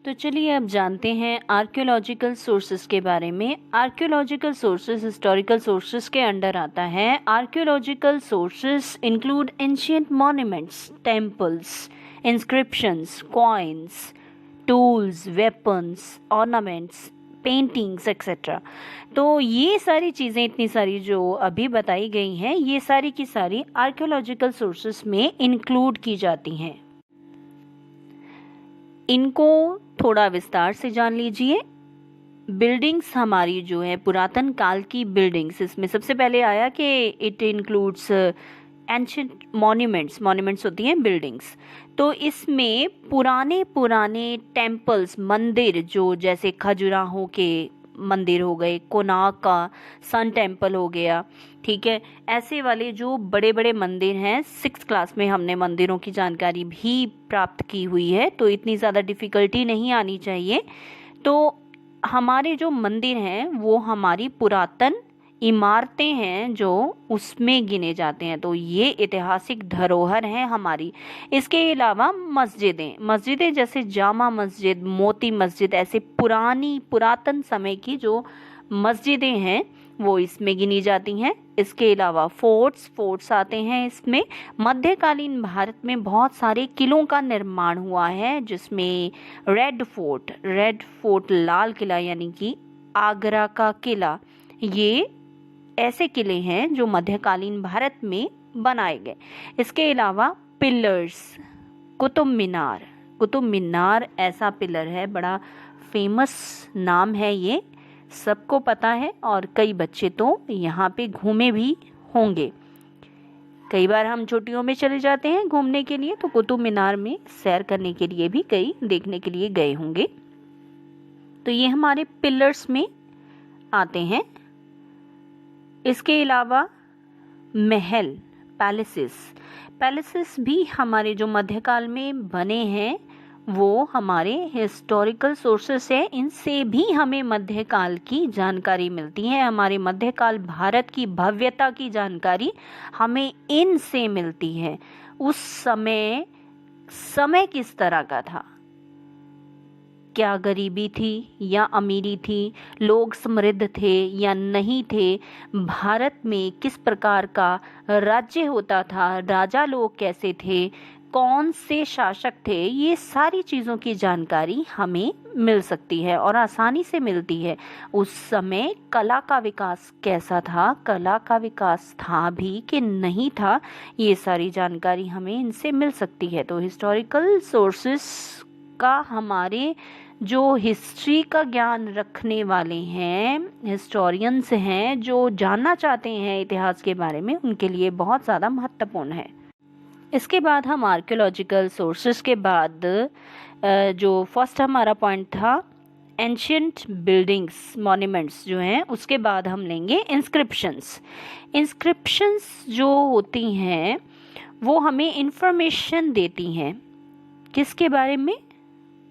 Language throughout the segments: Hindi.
तो चलिए अब जानते हैं आर्कियोलॉजिकल सोर्सेज के बारे में। आर्कियोलॉजिकल सोर्सेज हिस्टोरिकल सोर्सेज के अंडर आता है। Archaeological sources include ancient monuments, temples, inscriptions, coins, tools, weapons, ornaments, paintings etcetera. तो ये सारी चीज़ें, इतनी सारी जो अभी बताई गई हैं, ये सारी की सारी आर्कियोलॉजिकल सोर्सेज में इंक्लूड की जाती हैं। इनको थोड़ा विस्तार से जान लीजिए। बिल्डिंग्स हमारी जो है पुरातन काल की बिल्डिंग्स, इसमें सबसे पहले आया कि it includes ancient monuments. Monuments होती हैं बिल्डिंग्स। तो इसमें पुराने पुराने टेम्पल्स, मंदिर, जो जैसे खजुराहो के मंदिर हो गए, कोणार्क का सन टेम्पल हो गया, ठीक है, ऐसे वाले जो बड़े बड़े मंदिर हैं। 6th क्लास में हमने मंदिरों की जानकारी भी प्राप्त की हुई है, तो इतनी ज़्यादा डिफ़िकल्टी नहीं आनी चाहिए। तो हमारे जो मंदिर हैं वो हमारी पुरातन इमारतें हैं जो उसमें गिने जाते हैं, तो ये ऐतिहासिक धरोहर हैं हमारी। इसके अलावा मस्जिदें जैसे जामा मस्जिद, मोती मस्जिद, ऐसे पुरातन समय की जो मस्जिदें हैं वो इसमें गिनी जाती हैं। इसके अलावा फोर्ट्स आते हैं इसमें। मध्यकालीन भारत में बहुत सारे किलों का निर्माण हुआ है, जिसमें रेड फोर्ट लाल किला यानी कि आगरा का किला, ये ऐसे किले हैं जो मध्यकालीन भारत में बनाए गए। इसके अलावा पिलर्स, कुतुब मीनार ऐसा पिलर है, बड़ा फेमस नाम है, ये सबको पता है और कई बच्चे तो यहाँ पे घूमे भी होंगे। कई बार हम छुट्टियों में चले जाते हैं घूमने के लिए, तो कुतुब मीनार में सैर करने के लिए भी कई देखने के लिए गए होंगे। तो ये हमारे पिलर्स में आते हैं। इसके अलावा महल, पैलेसेस भी हमारे जो मध्यकाल में बने हैं वो हमारे हिस्टोरिकल सोर्सेस है। इनसे भी हमें मध्यकाल की जानकारी मिलती है। हमारे मध्यकाल भारत की भव्यता की जानकारी हमें इनसे मिलती है। उस समय किस तरह का था, क्या गरीबी थी या अमीरी थी, लोग समृद्ध थे या नहीं थे, भारत में किस प्रकार का राज्य होता था, राजा लोग कैसे थे, कौन से शासक थे, ये सारी चीज़ों की जानकारी हमें मिल सकती है और आसानी से मिलती है। उस समय कला का विकास कैसा था, कला का विकास था भी कि नहीं था, ये सारी जानकारी हमें इनसे मिल सकती है। तो हिस्टोरिकल सोर्सेस का हमारे जो हिस्ट्री का ज्ञान रखने वाले हैं, हिस्टोरियंस हैं, जो जानना चाहते हैं इतिहास के बारे में, उनके लिए बहुत ज़्यादा महत्वपूर्ण है। इसके बाद हम आर्कियोलॉजिकल सोर्सेस के बाद जो फर्स्ट हमारा पॉइंट था एंशिएंट बिल्डिंग्स, मॉन्यूमेंट्स जो हैं, उसके बाद हम लेंगे इंस्क्रिप्शंस जो होती हैं वो हमें इंफॉर्मेशन देती हैं। किसके बारे में?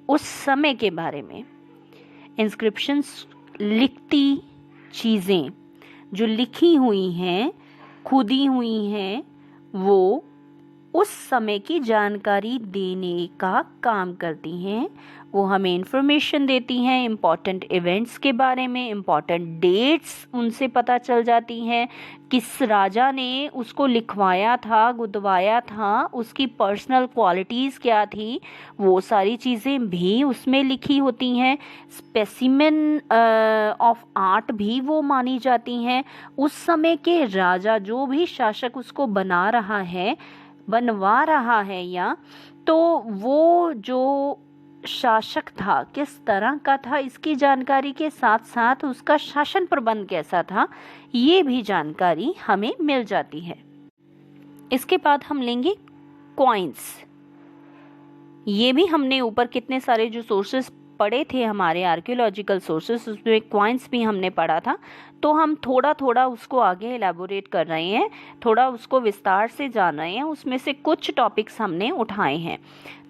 उस समय के बारे में। इंस्क्रिप्शंस लिखती चीज़ें जो लिखी हुई हैं, खुदी हुई हैं, वो उस समय की जानकारी देने का काम करती हैं। वो हमें इंफॉर्मेशन देती हैं इम्पॉर्टेंट इवेंट्स के बारे में, इम्पॉर्टेंट डेट्स उनसे पता चल जाती हैं, किस राजा ने उसको लिखवाया था, गुदवाया था, उसकी पर्सनल क्वालिटीज़ क्या थी, वो सारी चीज़ें भी उसमें लिखी होती हैं। स्पेसिमेन ऑफ आर्ट भी वो मानी जाती हैं। उस समय के राजा, जो भी शासक उसको बनवा रहा है या तो वो जो शासक था किस तरह का था, इसकी जानकारी के साथ साथ उसका शासन प्रबंध कैसा था, ये भी जानकारी हमें मिल जाती है। इसके बाद हम लेंगे कॉइन्स। ये भी हमने ऊपर कितने सारे जो सोर्सेस पढ़े थे हमारे आर्कियोलॉजिकल सोर्सेस, उसमें कॉइन्स भी हमने पढ़ा था, तो हम थोड़ा थोड़ा उसको आगे एलैबोरेट कर रहे हैं, थोड़ा उसको विस्तार से जान रहे हैं। उसमें से कुछ टॉपिक्स हमने उठाए हैं,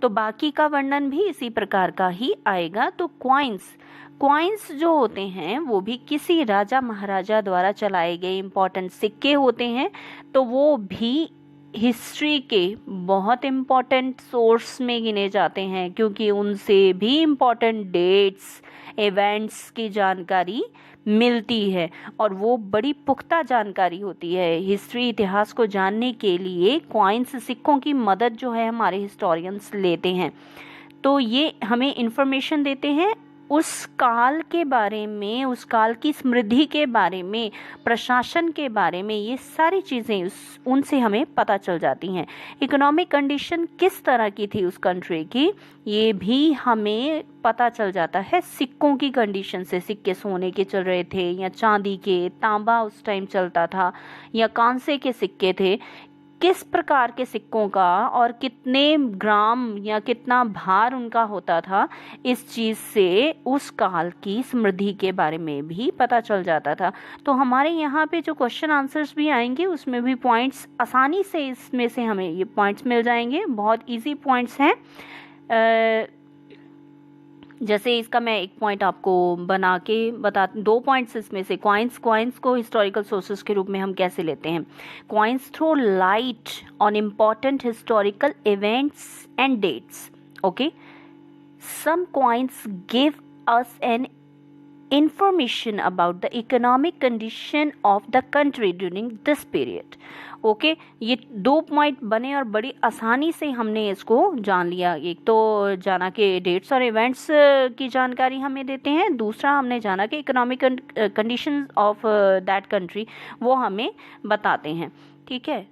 तो बाकी का वर्णन भी इसी प्रकार का ही आएगा। तो कॉइन्स जो होते हैं वो भी किसी राजा महाराजा द्वारा चलाए गए इम्पोर्टेंट सिक्के होते हैं, तो वो भी हिस्ट्री के बहुत इम्पॉर्टेंट सोर्स में गिने जाते हैं, क्योंकि उनसे भी इम्पॉर्टेंट डेट्स, इवेंट्स की जानकारी मिलती है और वो बड़ी पुख्ता जानकारी होती है। हिस्ट्री, इतिहास को जानने के लिए कॉइन्स, सिक्कों की मदद जो है हमारे हिस्टोरियंस लेते हैं। तो ये हमें इंफॉर्मेशन देते हैं उस काल के बारे में, उस काल की समृद्धि के बारे में, प्रशासन के बारे में, ये सारी चीज़ें उनसे हमें पता चल जाती हैं। इकोनॉमिक कंडीशन किस तरह की थी उस कंट्री की, ये भी हमें पता चल जाता है सिक्कों की कंडीशन से। सिक्के सोने के चल रहे थे या चांदी के, तांबा उस टाइम चलता था या कांसे के सिक्के थे, किस प्रकार के सिक्कों का और कितने ग्राम या कितना भार उनका होता था, इस चीज़ से उस काल की समृद्धि के बारे में भी पता चल जाता था। तो हमारे यहाँ पे जो क्वेश्चन आंसर्स भी आएंगे उसमें भी पॉइंट्स आसानी से, इसमें से हमें ये पॉइंट्स मिल जाएंगे, बहुत इजी पॉइंट्स हैं। जैसे इसका मैं एक पॉइंट आपको बना के बता, 2 पॉइंट्स इसमें से, कॉइन्स को हिस्टोरिकल सोर्सेस के रूप में हम कैसे लेते हैं। Coins throw light on important historical events and dates. Okay, some coins give us an information about the economic condition of the country during this period। Okay, ये 2 पॉइंट बने और बड़ी आसानी से हमने इसको जान लिया। एक तो जाना कि डेट्स और इवेंट्स की जानकारी हमें देते हैं, दूसरा हमने जाना कि economic conditions of that country वो हमें बताते हैं। ठीक है।